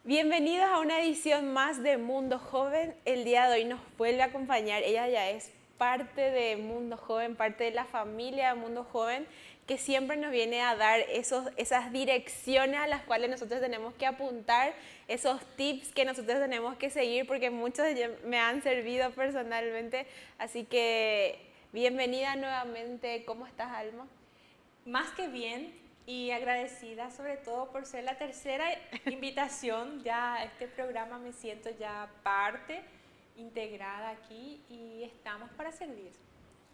Bienvenidos a una edición más de Mundo Joven. El día de hoy nos vuelve a acompañar. Ella ya es parte de Mundo Joven, parte de la familia de Mundo Joven, que siempre nos viene a dar esas direcciones a las cuales nosotros tenemos que apuntar, esos tips que nosotros tenemos que seguir, porque muchos me han servido personalmente. Así que bienvenida nuevamente. ¿Cómo estás, Alma? Más que bien. Y agradecida sobre todo por ser la tercera invitación ya a este programa. Me siento ya parte integrada aquí y estamos para servir.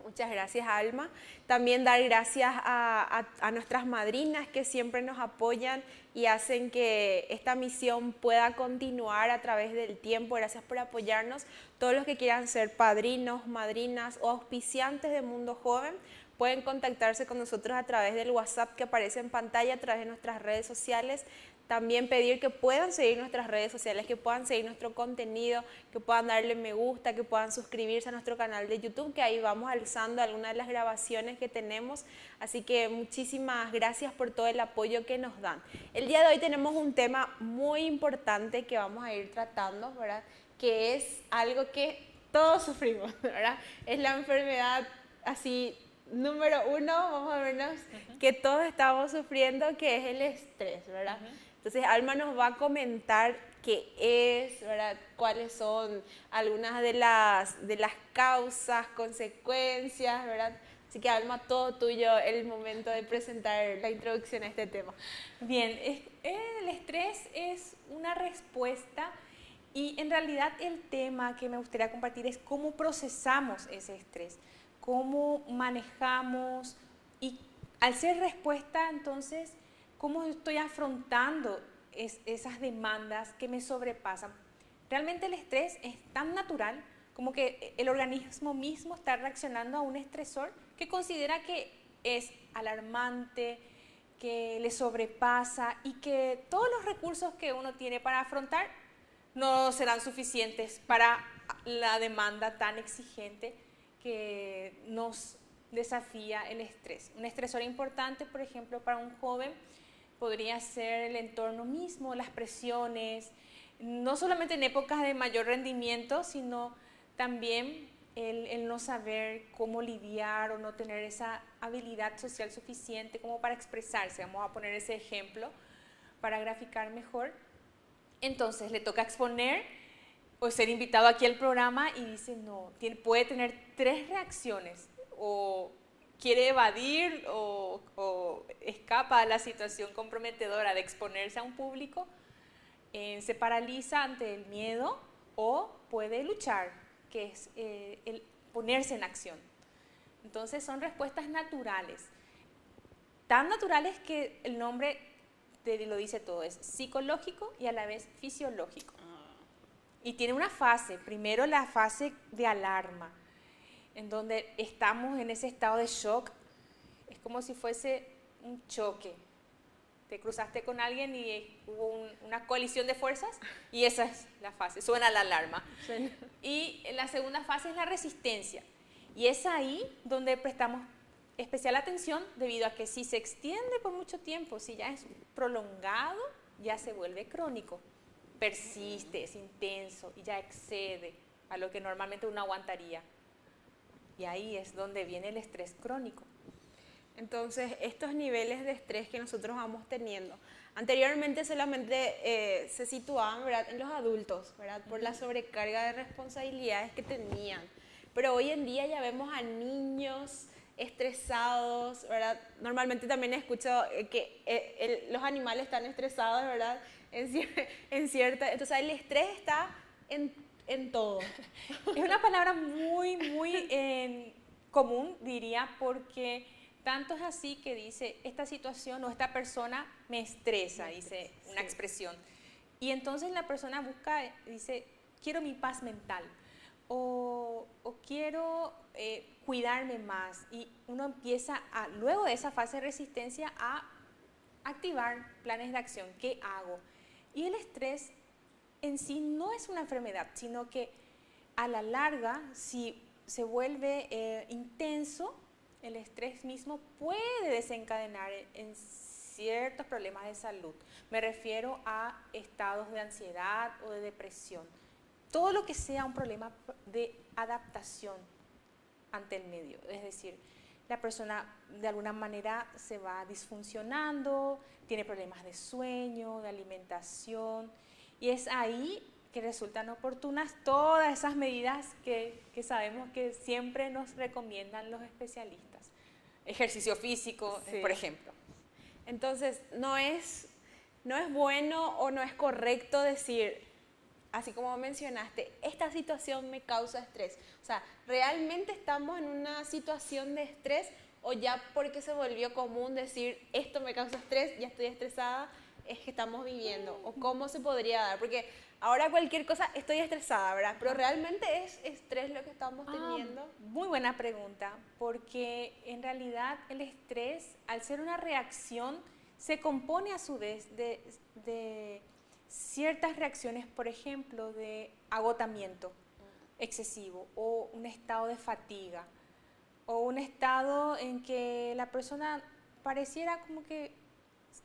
Muchas gracias, Alma. También dar gracias a nuestras madrinas que siempre nos apoyan y hacen que esta misión pueda continuar a través del tiempo. Gracias por apoyarnos. Todos los que quieran ser padrinos, madrinas o auspiciantes de Mundo Joven pueden contactarse con nosotros a través del WhatsApp que aparece en pantalla, a través de nuestras redes sociales. También pedir que puedan seguir nuestras redes sociales, que puedan seguir nuestro contenido, que puedan darle me gusta, que puedan suscribirse a nuestro canal de YouTube, que ahí vamos alzando algunas de las grabaciones que tenemos. Así que muchísimas gracias por todo el apoyo que nos dan. El día de hoy tenemos un tema muy importante que vamos a ir tratando, ¿verdad? Que es algo que todos sufrimos, ¿verdad? Es la enfermedad así número uno, más o menos, que todos estamos sufriendo, que es el estrés, ¿verdad? Entonces, Alma nos va a comentar qué es, ¿verdad? Cuáles son algunas de las causas, consecuencias, ¿verdad? Así que, Alma, todo tuyo el momento de presentar la introducción a este tema. Bien, el estrés es una respuesta y en realidad el tema que me gustaría compartir es cómo procesamos ese estrés, cómo manejamos y al ser respuesta, entonces, cómo estoy afrontando esas demandas que me sobrepasan. Realmente el estrés es tan natural como que el organismo mismo está reaccionando a un estresor que considera que es alarmante, que le sobrepasa y que todos los recursos que uno tiene para afrontar no serán suficientes para la demanda tan exigente que nos desafía el estrés. Un estresor importante, por ejemplo, para un joven podría ser el entorno mismo, las presiones, no solamente en épocas de mayor rendimiento, sino también el no saber cómo lidiar o no tener esa habilidad social suficiente como para expresarse. Vamos a poner ese ejemplo para graficar mejor. Entonces le toca exponer o ser invitado aquí al programa y dice no, puede tener tres reacciones: o quiere evadir o escapa a la situación comprometedora de exponerse a un público, se paraliza ante el miedo, o puede luchar, que es el ponerse en acción. Entonces son respuestas naturales, tan naturales que el nombre lo dice todo, es psicológico y a la vez fisiológico. Y tiene una fase, primero la fase de alarma, en donde estamos en ese estado de shock. Es como si fuese un choque. Te cruzaste con alguien y hubo una colisión de fuerzas y esa es la fase, suena la alarma. Sí. Y la segunda fase es la resistencia. Y es ahí donde prestamos especial atención, debido a que si se extiende por mucho tiempo, si ya es prolongado, ya se vuelve crónico. Persiste, es intenso y ya excede a lo que normalmente uno aguantaría. Y ahí es donde viene el estrés crónico. Entonces, estos niveles de estrés que nosotros vamos teniendo, anteriormente solamente se situaban, ¿verdad?, en los adultos, ¿verdad?, por la sobrecarga de responsabilidades que tenían. Pero hoy en día ya vemos a niños estresados, ¿verdad? Normalmente también escucho que los animales están estresados, ¿verdad? En cierta, entonces el estrés está en todo. Es una palabra muy, muy común, diría, porque tanto es así que dice esta situación o esta persona me estresa, dice una expresión. Y entonces la persona busca, dice, quiero mi paz mental o quiero cuidarme más. Y uno empieza, luego de esa fase de resistencia, a activar planes de acción. ¿Qué hago? Y el estrés en sí no es una enfermedad, sino que a la larga, si se vuelve intenso, el estrés mismo puede desencadenar en ciertos problemas de salud. Me refiero a estados de ansiedad o de depresión. Todo lo que sea un problema de adaptación ante el medio. Es decir, la persona de alguna manera se va disfuncionando, tiene problemas de sueño, de alimentación, y es ahí que resultan oportunas todas esas medidas que sabemos que siempre nos recomiendan los especialistas. Ejercicio físico, sí, por ejemplo. Entonces, no es bueno o no es correcto decir, así como mencionaste, esta situación me causa estrés. O sea, ¿realmente estamos en una situación de estrés o ya porque se volvió común decir, esto me causa estrés, ya estoy estresada, es que estamos viviendo? ¿O cómo se podría dar? Porque ahora cualquier cosa, estoy estresada, ¿verdad? Pero ¿realmente es estrés lo que estamos teniendo? Muy buena pregunta, porque en realidad el estrés, al ser una reacción, se compone a su vez de ciertas reacciones, por ejemplo, de agotamiento excesivo o un estado de fatiga o un estado en que la persona pareciera como que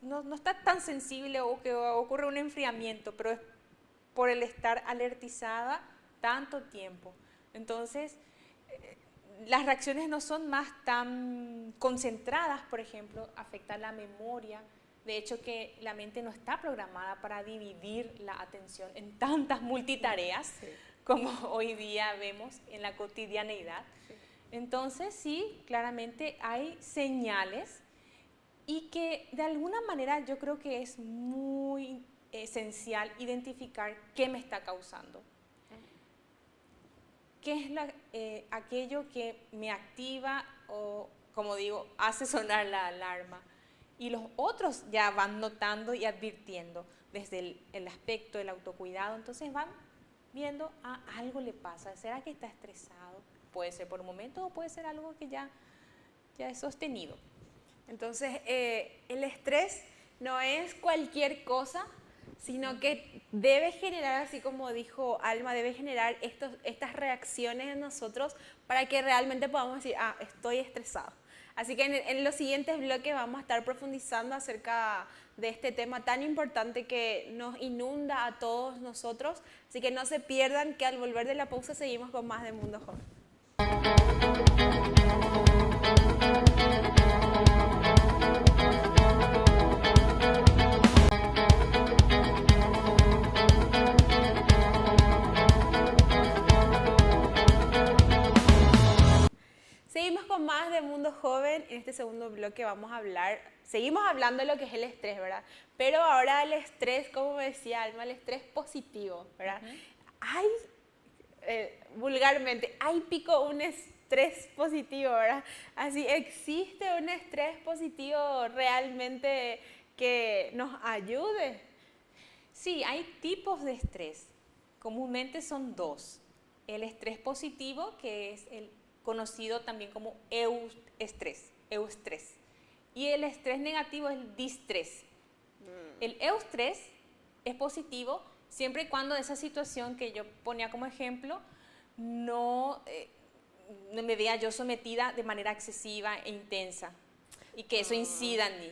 no está tan sensible o que ocurre un enfriamiento, pero es por el estar alertizada tanto tiempo. Entonces, las reacciones no son más tan concentradas, por ejemplo, afecta la memoria. De hecho, que la mente no está programada para dividir la atención en tantas multitareas, sí, como hoy día vemos en la cotidianeidad. Sí. Entonces, sí, claramente hay señales y que de alguna manera yo creo que es muy esencial identificar qué me está causando. ¿Qué es aquello que me activa o, como digo, hace sonar la alarma? Y los otros ya van notando y advirtiendo desde el aspecto del autocuidado. Entonces van viendo, algo le pasa. ¿Será que está estresado? Puede ser por un momento o puede ser algo que ya es sostenido. Entonces, el estrés no es cualquier cosa, sino que debe generar, así como dijo Alma, debe generar estas reacciones en nosotros para que realmente podamos decir, estoy estresado. Así que en los siguientes bloques vamos a estar profundizando acerca de este tema tan importante que nos inunda a todos nosotros. Así que no se pierdan que al volver de la pausa seguimos con más de Mundo Joven. Seguimos con más de Mundo Joven. En este segundo bloque vamos a hablar, seguimos hablando de lo que es el estrés, ¿verdad? Pero ahora el estrés, como decía Alma, el estrés positivo, ¿verdad? Hay, vulgarmente, hay pico un estrés positivo, ¿verdad? Así, ¿existe un estrés positivo realmente que nos ayude? Sí, hay tipos de estrés. Comúnmente son dos. El estrés positivo, que es el conocido también como eustrés. Y el estrés negativo es el distrés. El eustrés es positivo siempre y cuando esa situación que yo ponía como ejemplo no me vea yo sometida de manera excesiva e intensa y que eso incida en mí.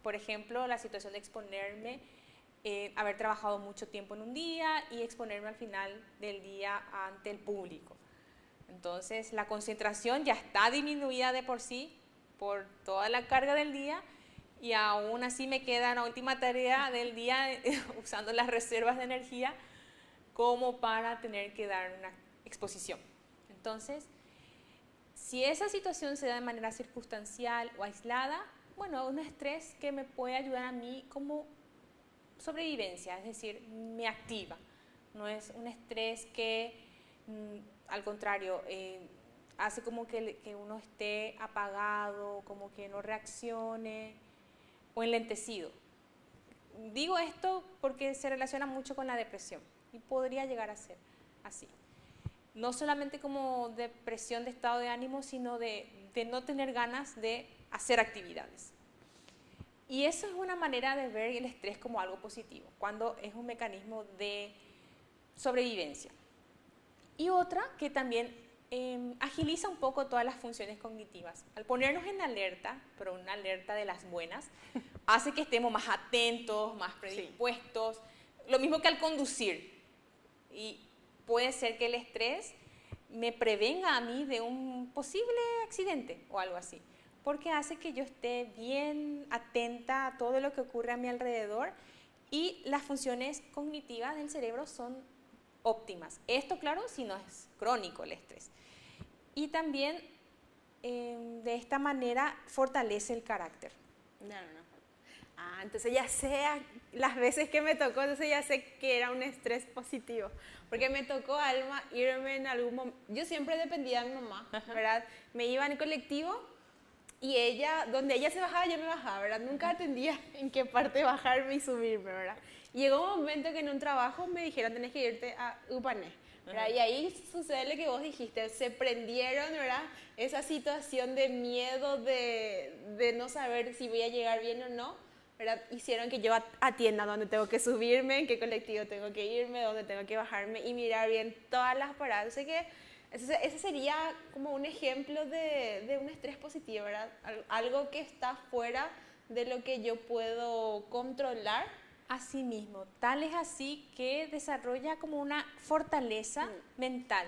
Por ejemplo, la situación de exponerme, haber trabajado mucho tiempo en un día y exponerme al final del día ante el público. Entonces, la concentración ya está disminuida de por sí por toda la carga del día y aún así me queda la última tarea del día usando las reservas de energía como para tener que dar una exposición. Entonces, si esa situación se da de manera circunstancial o aislada, bueno, un estrés que me puede ayudar a mí como sobrevivencia, es decir, me activa. No es un estrés que, al contrario, hace como que uno esté apagado, como que no reaccione o enlentecido. Digo esto porque se relaciona mucho con la depresión y podría llegar a ser así. No solamente como depresión de estado de ánimo, sino de no tener ganas de hacer actividades. Y eso es una manera de ver el estrés como algo positivo, cuando es un mecanismo de sobrevivencia. Y otra que también agiliza un poco todas las funciones cognitivas. Al ponernos en alerta, pero una alerta de las buenas, hace que estemos más atentos, más predispuestos, lo mismo que al conducir. Y puede ser que el estrés me prevenga a mí de un posible accidente o algo así, porque hace que yo esté bien atenta a todo lo que ocurre a mi alrededor y las funciones cognitivas del cerebro son óptimas. Esto, claro, si no es crónico el estrés. Y también de esta manera fortalece el carácter. No. Entonces ya sé las veces que me tocó, entonces ya sé que era un estrés positivo. Porque me tocó, Alma, irme en algún momento. Yo siempre dependía de mi mamá, ¿verdad? Me iba en el colectivo y ella, donde ella se bajaba, yo me bajaba, ¿verdad? Nunca atendía en qué parte bajarme y subirme, ¿verdad? Y llegó un momento que en un trabajo me dijeron, tenés que irte a Upané, ¿verdad? Y ahí sucede lo que vos dijiste, se prendieron, ¿verdad? Esa situación de miedo, de no saber si voy a llegar bien o no, ¿verdad? Hicieron que yo atienda dónde tengo que subirme, en qué colectivo tengo que irme, dónde tengo que bajarme y mirar bien todas las paradas. Así que ese sería como un ejemplo de un estrés positivo, ¿verdad? Algo que está fuera de lo que yo puedo controlar. Así mismo, tal es así que desarrolla como una fortaleza mental,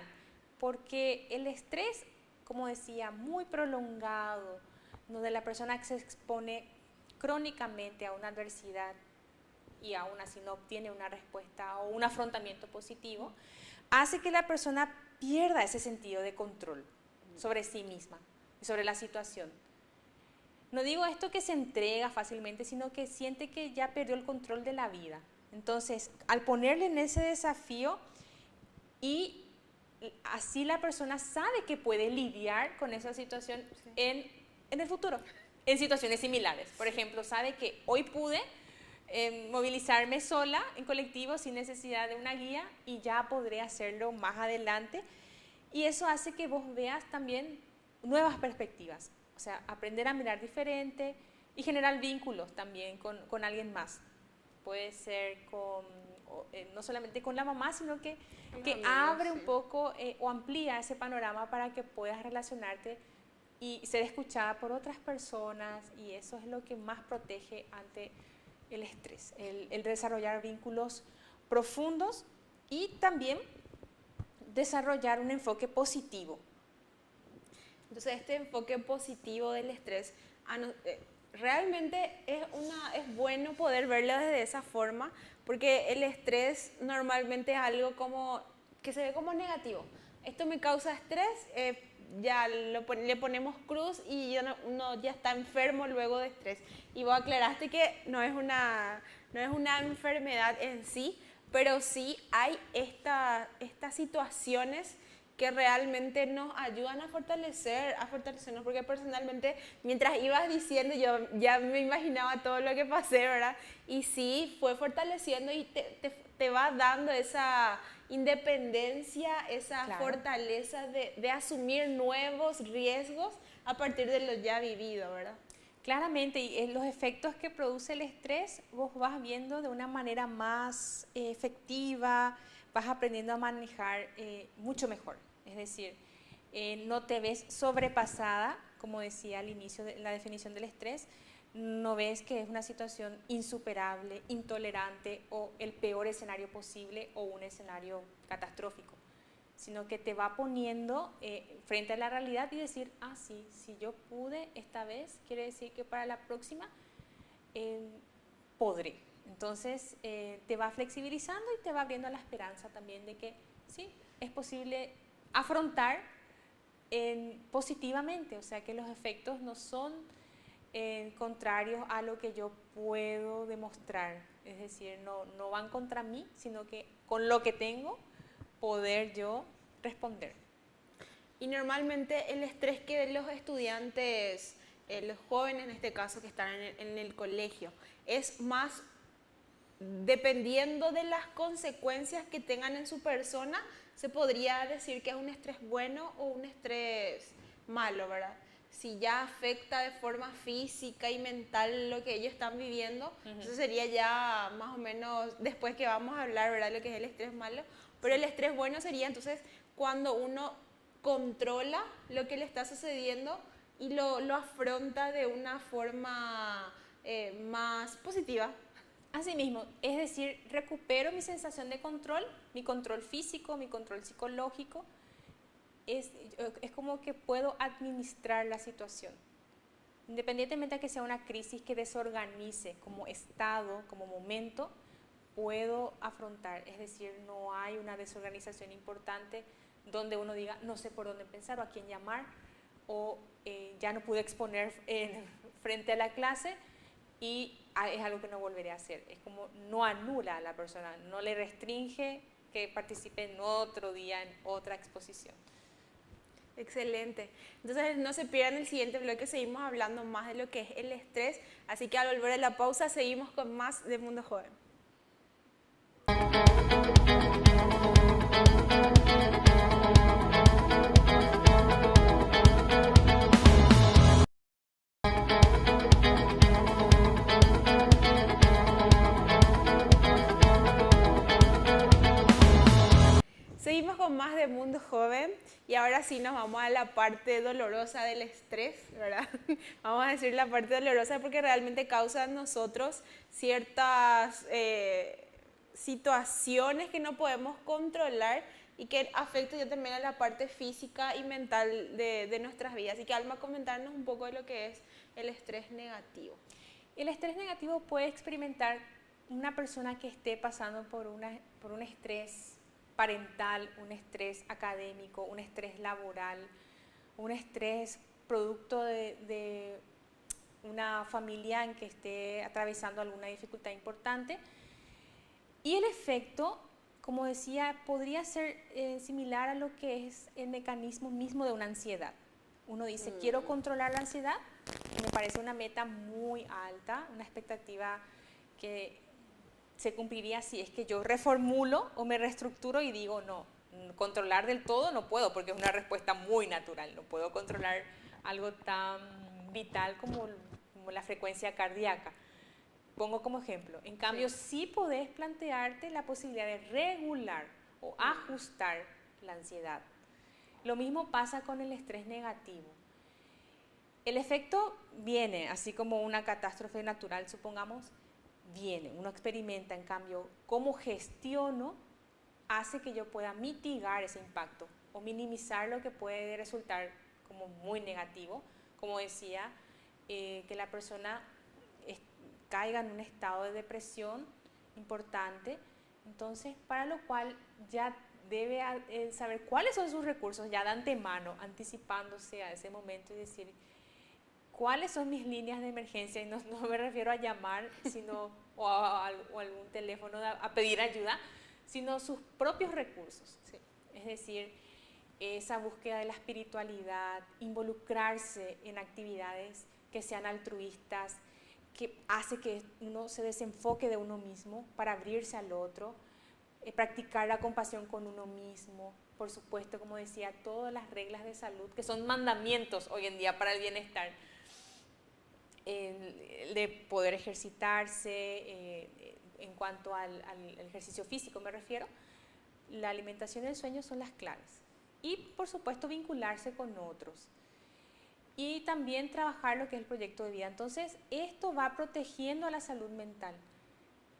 porque el estrés, como decía, muy prolongado, donde la persona se expone crónicamente a una adversidad y aún así no obtiene una respuesta o un afrontamiento positivo, hace que la persona pierda ese sentido de control sobre sí misma y sobre la situación. No digo esto que se entrega fácilmente, sino que siente que ya perdió el control de la vida. Entonces, al ponerle en ese desafío y así la persona sabe que puede lidiar con esa situación en el futuro, en situaciones similares. Por ejemplo, sabe que hoy pude movilizarme sola en colectivo sin necesidad de una guía y ya podré hacerlo más adelante. Y eso hace que vos veas también nuevas perspectivas. O sea, aprender a mirar diferente y generar vínculos también con alguien más. Puede ser no solamente con la mamá, sino que abre un poco o amplía ese panorama para que puedas relacionarte y ser escuchada por otras personas, y eso es lo que más protege ante el estrés, el desarrollar vínculos profundos y también desarrollar un enfoque positivo. Entonces, este enfoque positivo del estrés, realmente es bueno poder verlo desde esa forma, porque el estrés normalmente es algo como que se ve como negativo. Esto me causa estrés, ya le ponemos cruz y uno ya está enfermo luego de estrés. Y vos aclaraste que no es una enfermedad en sí, pero sí hay estas situaciones que realmente nos ayudan a fortalecernos, porque personalmente, mientras ibas diciendo, yo ya me imaginaba todo lo que pasé, ¿verdad? Y sí, fue fortaleciendo y te va dando esa independencia, esa fortaleza de asumir nuevos riesgos a partir de lo ya vivido, ¿verdad? Claramente, y los efectos que produce el estrés, vos vas viendo de una manera más efectiva, vas aprendiendo a manejar mucho mejor. Es decir, no te ves sobrepasada, como decía al inicio de la definición del estrés, no ves que es una situación insuperable, intolerante o el peor escenario posible o un escenario catastrófico, sino que te va poniendo frente a la realidad y decir, sí, si yo pude esta vez, quiere decir que para la próxima podré. Entonces te va flexibilizando y te va abriendo la esperanza también de que sí, es posible afrontar positivamente, o sea que los efectos no son contrarios a lo que yo puedo demostrar, es decir, no van contra mí, sino que con lo que tengo poder yo responder. Y normalmente el estrés que los estudiantes, los jóvenes en este caso que están en el colegio, es más dependiendo de las consecuencias que tengan en su persona, se podría decir que es un estrés bueno o un estrés malo, ¿verdad? Si ya afecta de forma física y mental lo que ellos están viviendo, eso sería ya más o menos después que vamos a hablar, ¿verdad? Lo que es el estrés malo, Pero el estrés bueno sería entonces cuando uno controla lo que le está sucediendo y lo afronta de una forma más positiva. Asimismo, es decir, recupero mi sensación de control, mi control físico, mi control psicológico. Es como que puedo administrar la situación. Independientemente de que sea una crisis que desorganice como estado, como momento, puedo afrontar. Es decir, no hay una desorganización importante donde uno diga, no sé por dónde empezar o a quién llamar, o ya no pude exponer frente a la clase y es algo que no volveré a hacer. Es como no anula a la persona, no le restringe que participe en otro día, en otra exposición. Excelente. Entonces no se pierdan el siguiente bloque, seguimos hablando más de lo que es el estrés, así que al volver a la pausa seguimos con más de Mundo Joven. Seguimos con más de Mundo Joven y ahora sí nos vamos a la parte dolorosa del estrés, ¿verdad? Vamos a decir la parte dolorosa porque realmente causa en nosotros ciertas situaciones que no podemos controlar y que afectan ya también a la parte física y mental de nuestras vidas. Así que Alma, comentarnos un poco de lo que es el estrés negativo. El estrés negativo puede experimentar una persona que esté pasando por un estrés parental, un estrés académico, un estrés laboral, un estrés producto de una familia en que esté atravesando alguna dificultad importante. Y el efecto, como decía, podría ser similar a lo que es el mecanismo mismo de una ansiedad. Uno dice, quiero controlar la ansiedad, y me parece una meta muy alta, una expectativa que se cumpliría si es que yo reformulo o me reestructuro y digo, no, controlar del todo no puedo, porque es una respuesta muy natural, no puedo controlar algo tan vital como la frecuencia cardíaca. Pongo como ejemplo. En cambio, sí podés plantearte la posibilidad de regular o ajustar la ansiedad. Lo mismo pasa con el estrés negativo. El efecto viene, así como una catástrofe natural, supongamos, viene, uno experimenta. En cambio, cómo gestiono hace que yo pueda mitigar ese impacto o minimizar lo que puede resultar como muy negativo. Como decía, que la persona caiga en un estado de depresión importante, entonces para lo cual ya debe saber cuáles son sus recursos ya de antemano, anticipándose a ese momento y decir cuáles son mis líneas de emergencia, y no me refiero a llamar sino, o algún teléfono a pedir ayuda, sino sus propios recursos. Sí. Es decir, esa búsqueda de la espiritualidad, involucrarse en actividades que sean altruistas, que hace que uno se desenfoque de uno mismo para abrirse al otro, practicar la compasión con uno mismo, por supuesto, como decía, todas las reglas de salud, que son mandamientos hoy en día para el bienestar, de poder ejercitarse, en cuanto al ejercicio físico me refiero, la alimentación y el sueño son las claves. Y, por supuesto, vincularse con otros. Y también trabajar lo que es el proyecto de vida. Entonces, esto va protegiendo a la salud mental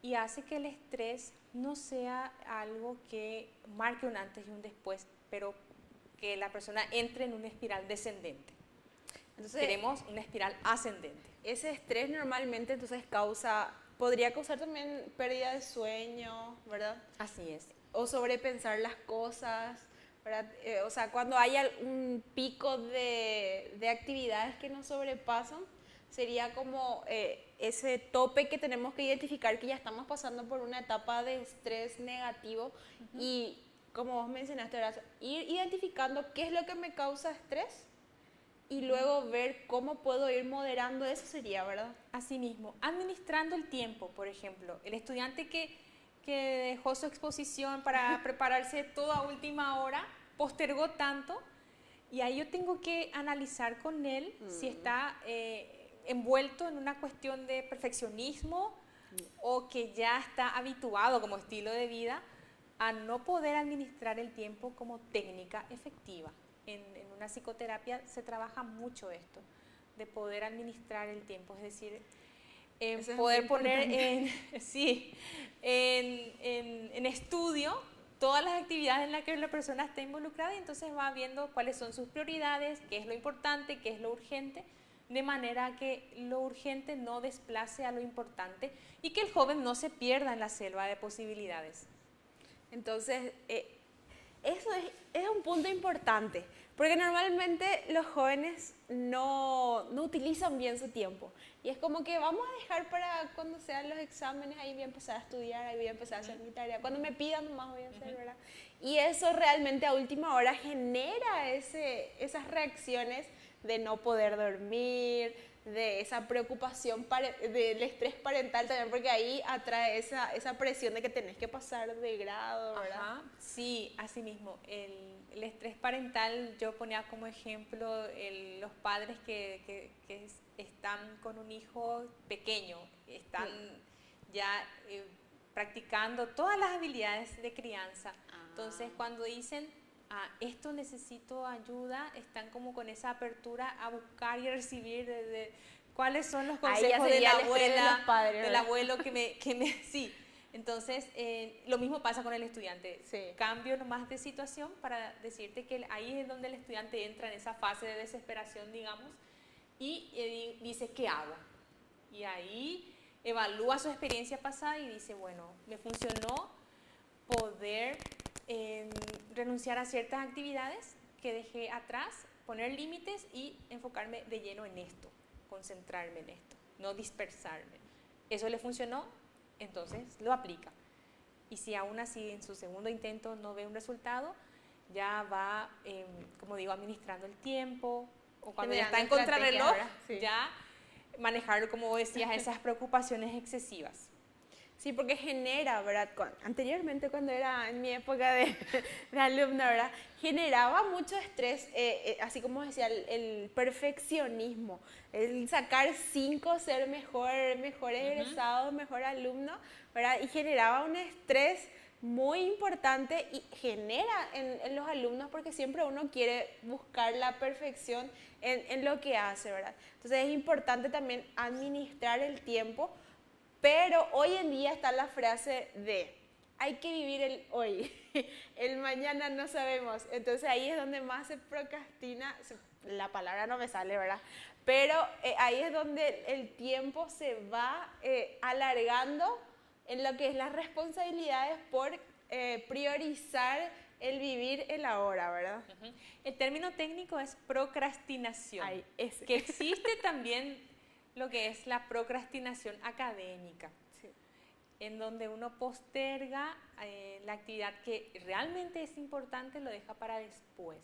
y hace que el estrés no sea algo que marque un antes y un después, pero que la persona entre en una espiral descendente. Entonces, queremos una espiral ascendente. Ese estrés normalmente entonces podría causar también pérdida de sueño, ¿verdad? Así es. O sobrepensar las cosas, ¿verdad? O sea, cuando hay un pico de actividades que nos sobrepasan, sería como ese tope que tenemos que identificar que ya estamos pasando por una etapa de estrés negativo y, como vos mencionaste, ¿verdad? Ir identificando qué es lo que me causa estrés y luego ver cómo puedo ir moderando eso sería, ¿verdad? Asimismo, administrando el tiempo, por ejemplo, el estudiante que dejó su exposición para prepararse toda última hora, postergó tanto, y ahí yo tengo que analizar con él si está envuelto en una cuestión de perfeccionismo o que ya está habituado como estilo de vida a no poder administrar el tiempo como técnica efectiva. En una psicoterapia se trabaja mucho esto, de poder administrar el tiempo, es decir, poder poner en estudio todas las actividades en las que la persona está involucrada y entonces va viendo cuáles son sus prioridades, qué es lo importante, qué es lo urgente, de manera que lo urgente no desplace a lo importante y que el joven no se pierda en la selva de posibilidades. Entonces, eso es un punto importante, porque normalmente los jóvenes no utilizan bien su tiempo. Y es como que vamos a dejar para cuando sean los exámenes, ahí voy a empezar a estudiar, ahí voy a empezar a hacer mi tarea. Cuando me pidan nomás voy a hacer, ¿verdad? Y eso realmente a última hora genera esas reacciones de no poder dormir, de esa preocupación, del estrés parental también, porque ahí atrae esa presión de que tenés que pasar de grado, ¿verdad? Ajá, sí, así mismo. El estrés parental, yo ponía como ejemplo los padres que están con un hijo pequeño, están ya practicando todas las habilidades de crianza. Entonces, cuando dicen, esto necesito ayuda, están como con esa apertura a buscar y a recibir de cuáles son los consejos de la abuela, del abuelo que me sí. Entonces, lo mismo pasa con el estudiante. Sí. Cambio nomás de situación para decirte que ahí es donde el estudiante entra en esa fase de desesperación, digamos, y dice, ¿qué hago? Y ahí evalúa su experiencia pasada y dice, bueno, me funcionó poder renunciar a ciertas actividades que dejé atrás, poner límites y enfocarme de lleno en esto, concentrarme en esto, no dispersarme. ¿Eso le funcionó? Entonces lo aplica. Y si aún así en su segundo intento no ve un resultado, ya va, como digo, administrando el tiempo, o cuando ya está en contrarreloj, sí, ya manejar, como decías, esas preocupaciones excesivas. Sí, porque genera, ¿verdad? Anteriormente, cuando era en mi época de alumna, ¿verdad? Generaba mucho estrés, así como decía, el perfeccionismo, el sacar 5, ser mejor egresado, mejor alumno, ¿verdad? Y generaba un estrés muy importante y genera en los alumnos, porque siempre uno quiere buscar la perfección en lo que hace, ¿verdad? Entonces es importante también administrar el tiempo. Pero hoy en día está la frase de hay que vivir el hoy, el mañana no sabemos. Entonces ahí es donde más se procrastina, la palabra no me sale, ¿verdad? Pero ahí es donde el tiempo se va alargando en lo que es las responsabilidades por priorizar el vivir el ahora, ¿verdad? El término técnico es procrastinación, Ay, ese. Que existe también lo que es la procrastinación académica, sí, en donde uno posterga la actividad que realmente es importante, lo deja para después.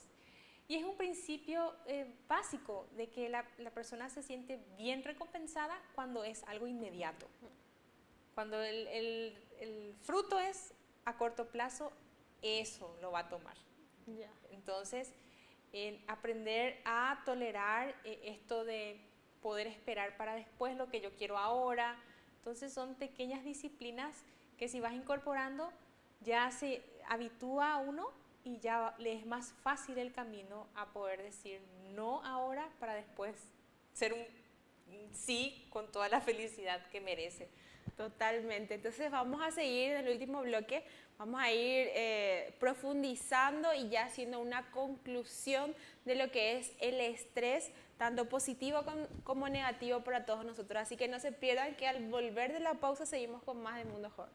Y es un principio básico de que la persona se siente bien recompensada cuando es algo inmediato. Cuando el fruto es a corto plazo, eso lo va a tomar. Yeah. Entonces, aprender a tolerar esto de poder esperar para después lo que yo quiero ahora. Entonces son pequeñas disciplinas que si vas incorporando ya se habitúa a uno y ya le es más fácil el camino a poder decir no ahora para después ser un sí con toda la felicidad que merece. Totalmente. Entonces vamos a seguir en el último bloque, vamos a ir profundizando y ya haciendo una conclusión de lo que es el estrés, tanto positivo como negativo para todos nosotros. Así que no se pierdan que al volver de la pausa seguimos con más de Mundo Joven.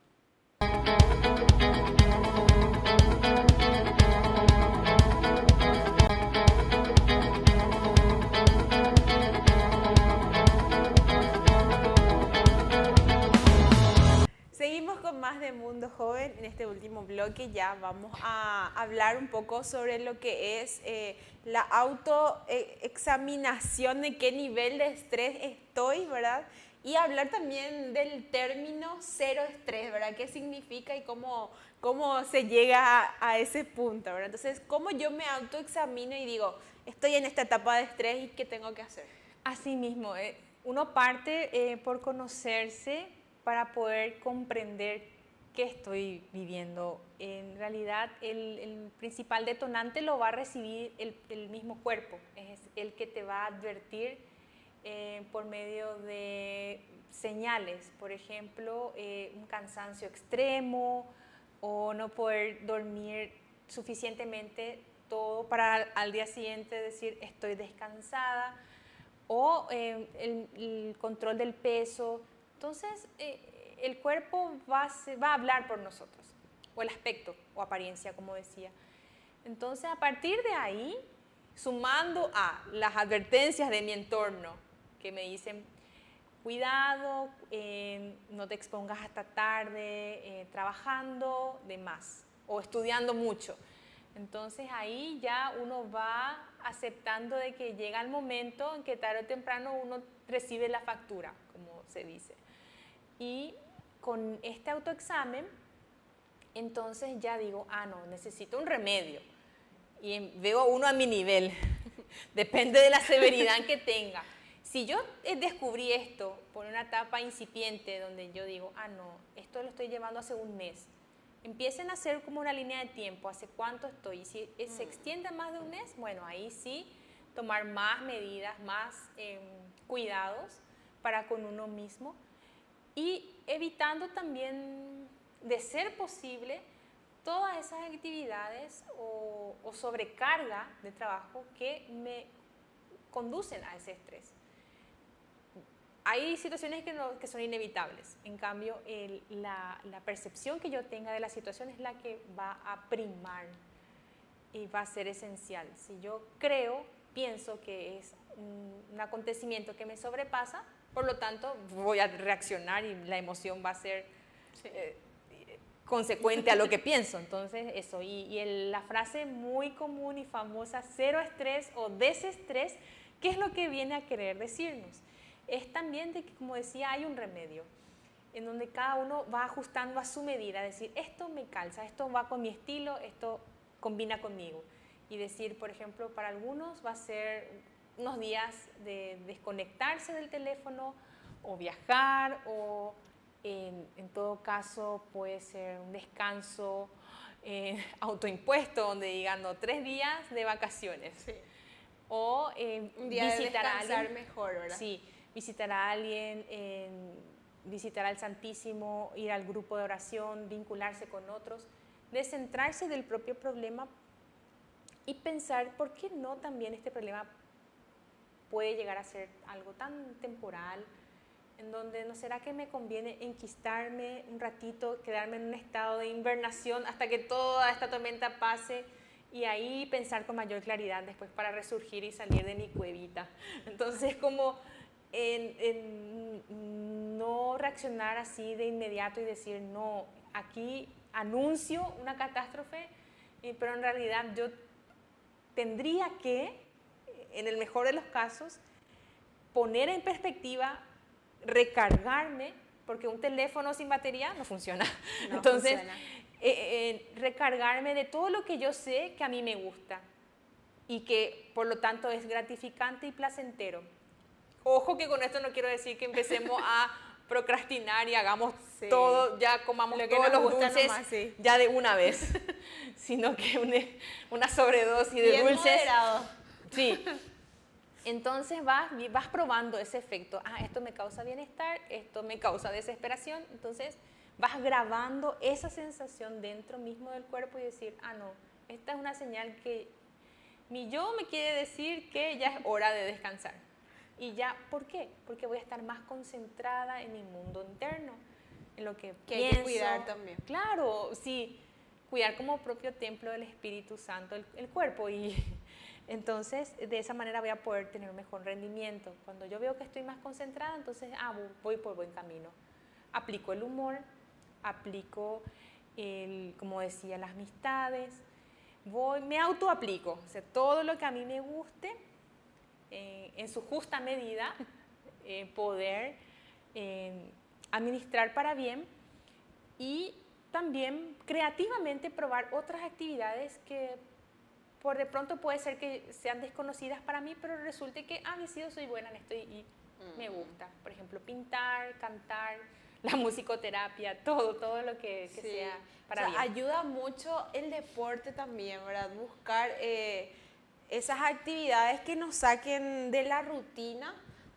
Seguimos con más de Mundo Joven. En este último bloque ya vamos a hablar un poco sobre lo que es la autoexaminación, de qué nivel de estrés estoy, ¿verdad? Y hablar también del término cero estrés, ¿verdad? ¿Qué significa y cómo se llega a ese punto, ¿verdad? Entonces, ¿cómo yo me autoexamino y digo, estoy en esta etapa de estrés y qué tengo que hacer? Así mismo, uno parte por conocerse para poder comprender qué estoy viviendo. En realidad, el principal detonante lo va a recibir el mismo cuerpo, es el que te va a advertir por medio de señales, por ejemplo, un cansancio extremo o no poder dormir suficientemente todo para al día siguiente decir estoy descansada, o el control del peso. Entonces, el cuerpo va a hablar por nosotros, o el aspecto o apariencia, como decía. Entonces, a partir de ahí, sumando a las advertencias de mi entorno, que me dicen, cuidado, no te expongas hasta tarde, trabajando de más, o estudiando mucho. Entonces ahí ya uno va aceptando de que llega el momento en que tarde o temprano uno recibe la factura, como se dice. Y con este autoexamen, entonces ya digo, no, necesito un remedio. Y veo uno a mi nivel, depende de la severidad que tenga. Si yo descubrí esto por una etapa incipiente donde yo digo, no, esto lo estoy llevando hace un mes, empiecen a hacer como una línea de tiempo, hace cuánto estoy. Y si se extiende más de un mes, bueno, ahí sí tomar más medidas, más cuidados para con uno mismo y evitando también, de ser posible, todas esas actividades o sobrecarga de trabajo que me conducen a ese estrés. Hay situaciones que son inevitables, en cambio la percepción que yo tenga de la situación es la que va a primar y va a ser esencial. Si yo pienso que es un acontecimiento que me sobrepasa, por lo tanto voy a reaccionar y la emoción va a ser consecuente a lo que pienso. Entonces eso, la frase muy común y famosa, cero estrés o desestrés, ¿qué es lo que viene a querer decirnos? Es también de que, como decía, hay un remedio en donde cada uno va ajustando a su medida, decir, esto me calza, esto va con mi estilo, esto combina conmigo. Y decir, por ejemplo, para algunos va a ser unos días de desconectarse del teléfono o viajar, o en todo caso puede ser un descanso autoimpuesto, donde digan, no, 3 días de vacaciones. Sí. O un día visitar de a alguien mejor, ¿verdad? Sí, visitar a alguien, visitar al Santísimo, ir al grupo de oración, vincularse con otros, descentrarse del propio problema y pensar por qué no también este problema puede llegar a ser algo tan temporal, en donde no será que me conviene enquistarme un ratito, quedarme en un estado de invernación hasta que toda esta tormenta pase y ahí pensar con mayor claridad después para resurgir y salir de mi cuevita. Entonces, como no reaccionar así de inmediato y decir, no, aquí anuncio una catástrofe, pero en realidad yo tendría que, en el mejor de los casos, poner en perspectiva, recargarme, porque un teléfono sin batería no funciona. No Entonces, funciona. Recargarme de todo lo que yo sé que a mí me gusta y que por lo tanto es gratificante y placentero. Ojo que con esto no quiero decir que empecemos a procrastinar y hagamos todo, ya comamos todos los dulces nomás, ya de una vez, sino que una sobredosis de bien dulces. Moderado. Sí. Entonces vas probando ese efecto. Esto me causa bienestar, esto me causa desesperación. Entonces vas grabando esa sensación dentro mismo del cuerpo y decir, no, esta es una señal que mi yo me quiere decir que ya es hora de descansar. Y ya, ¿por qué? Porque voy a estar más concentrada en mi mundo interno, en lo que pienso. Hay que cuidar también. Claro, sí, cuidar como propio templo del Espíritu Santo el cuerpo, y entonces de esa manera voy a poder tener un mejor rendimiento. Cuando yo veo que estoy más concentrada, entonces voy por buen camino. Aplico el humor, aplico, como decía, las amistades, me autoaplico, o sea, todo lo que a mí me guste, en su justa medida, poder administrar para bien y también creativamente probar otras actividades que por de pronto puede ser que sean desconocidas para mí, pero resulte que, soy buena en esto y me gusta. Por ejemplo, pintar, cantar, la musicoterapia, todo lo que Sí. sea O para sea, bien. ayuda mucho el deporte también, ¿verdad? Buscar esas actividades que nos saquen de la rutina,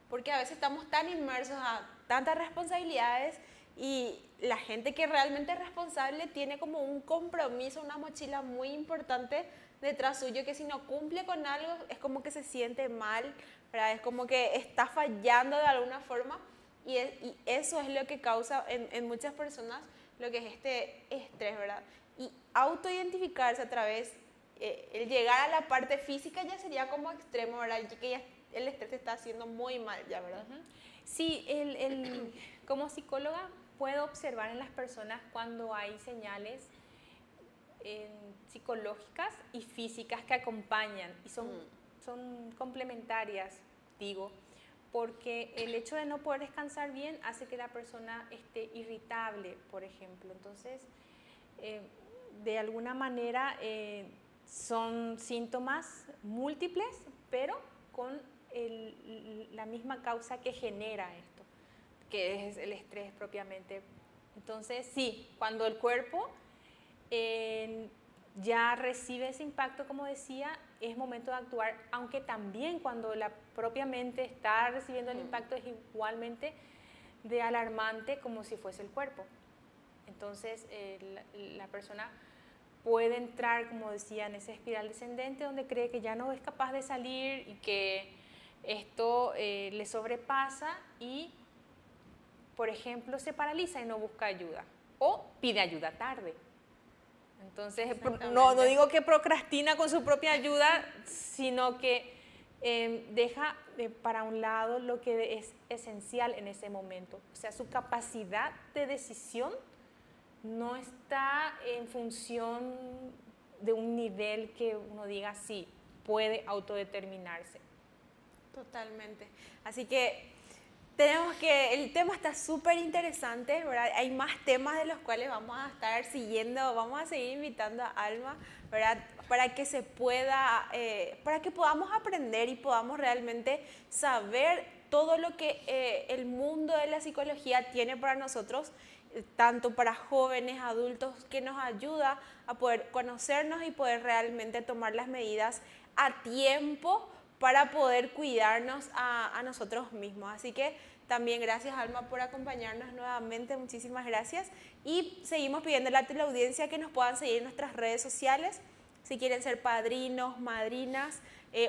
porque a veces estamos tan inmersos a tantas responsabilidades y la gente que realmente es responsable tiene como un compromiso, una mochila muy importante detrás suyo, que si no cumple con algo es como que se siente mal, ¿verdad? Es como que está fallando de alguna forma y eso es lo que causa en muchas personas lo que es este estrés, ¿verdad? Y autoidentificarse a través, el llegar a la parte física ya sería como extremo, ¿verdad? Y que ya el estrés te está haciendo muy mal ya, ¿verdad? Ujú. Sí, como psicóloga puedo observar en las personas cuando hay señales psicológicas y físicas que acompañan y son complementarias, digo, porque el hecho de no poder descansar bien hace que la persona esté irritable, por ejemplo. Entonces, de alguna manera son síntomas múltiples, pero con la misma causa que genera esto, que es el estrés propiamente. Entonces, sí, cuando el cuerpo ya recibe ese impacto, como decía, es momento de actuar, aunque también cuando la propia mente está recibiendo el impacto es igualmente de alarmante como si fuese el cuerpo. Entonces, la persona puede entrar, como decía, en esa espiral descendente donde cree que ya no es capaz de salir y que esto le sobrepasa y, por ejemplo, se paraliza y no busca ayuda o pide ayuda tarde. Entonces, no digo que procrastina con su propia ayuda, sino que deja para un lado lo que es esencial en ese momento. O sea, su capacidad de decisión no está en función de un nivel que uno diga sí, puede autodeterminarse. Totalmente. Así que el tema está súper interesante, ¿verdad? Hay más temas de los cuales vamos a estar siguiendo, vamos a seguir invitando a Alma, ¿verdad? Para que se pueda, para que podamos aprender y podamos realmente saber todo lo que el mundo de la psicología tiene para nosotros, tanto para jóvenes, adultos, que nos ayuda a poder conocernos y poder realmente tomar las medidas a tiempo para poder cuidarnos a nosotros mismos. Así que también gracias, Alma, por acompañarnos nuevamente, muchísimas gracias. Y seguimos pidiéndole a la audiencia que nos puedan seguir en nuestras redes sociales. Si quieren ser padrinos, madrinas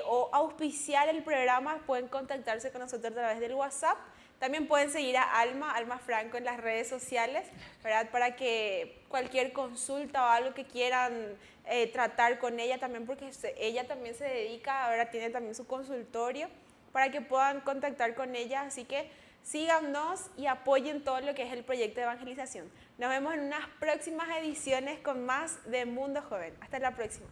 o auspiciar el programa, pueden contactarse con nosotros a través del WhatsApp. También pueden seguir a Alma Franco en las redes sociales, ¿verdad? Para que cualquier consulta o algo que quieran tratar con ella también, porque ella también se dedica, ahora tiene también su consultorio, para que puedan contactar con ella. Así que síganos y apoyen todo lo que es el proyecto de evangelización. Nos vemos en unas próximas ediciones con más de Mundo Joven. Hasta la próxima.